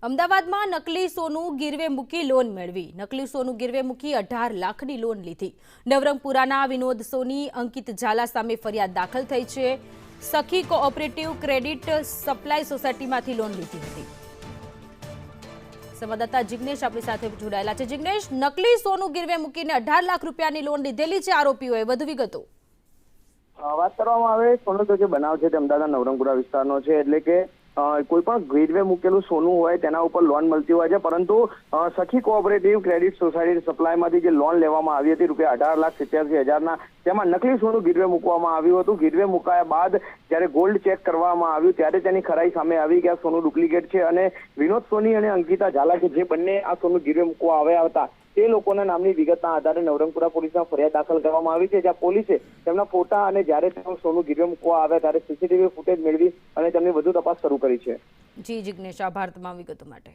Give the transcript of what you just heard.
અમદાવાદમાં નકલી સોનું ગીરવે મૂકી લોન મેળવી. નકલી સોનું ગીરવે મૂકી 18 લાખની લોન લીધી. નવરંગપુરાના વિનોદ સોની, અંકિત ઝાલા સામે ફરિયાદ દાખલ થઈ છે. સખી કોઓપરેટિવ ક્રેડિટ સપ્લાય સોસાયટીમાંથી લોન લીધી હતી. સંવાદદાતા જિગ્નેશ આપણી સાથે જોડાયેલા છે. જિગ્નેશ, નકલી સોનું ગીરવે મૂકીને 18 લાખ રૂપિયાની લોન લીધેલી છે આરોપીઓએ. વધુ વિગતો વાત કરવામાં આવે સોનો જે બનાવ છે તે અમદાવાદના નવરંગપુરા વિસ્તારનો છે. એટલે કે કોઈ પણ ગીરવે મૂકેલું સોનું હોય તેના ઉપર લોન મળતી હોય છે, પરંતુ સખી કોઓપરેટિવ ક્રેડિટ સોસાયટી સપ્લાયમાંથી જે લોન લેવામાં આવી હતી ₹18,87,000 તેમાં નકલી સોનું ગીરવે મૂકવામાં આવ્યું હતું. ગીરવે મુકાયા બાદ જ્યારે ગોલ્ડ ચેક કરવામાં આવ્યું ત્યારે તેની ખરાઈ સામે આવી કે આ સોનું ડુપ્લિકેટ છે અને વિનોદ સોની અને અંકિતા ઝાલા કે જે બંને આ સોનું ગીરવે મૂકવા આવ્યા હતા તે લોકોના નામની વિગતના આધારે નવરંગપુરા પોલીસમાં ફરિયાદ દાખલ કરવામાં આવી છે, જ્યાં પોલીસે તેમના ફોટા અને જ્યારે તેઓ સોનું ગીરવે મૂકવા આવ્યા ત્યારે સીસીટીવી ફૂટેજ મેળવી અને તેમની વધુ તપાસ શરૂ કરી છે. જી જિગ્નેશ, આભાર તમામ વિગતો માટે.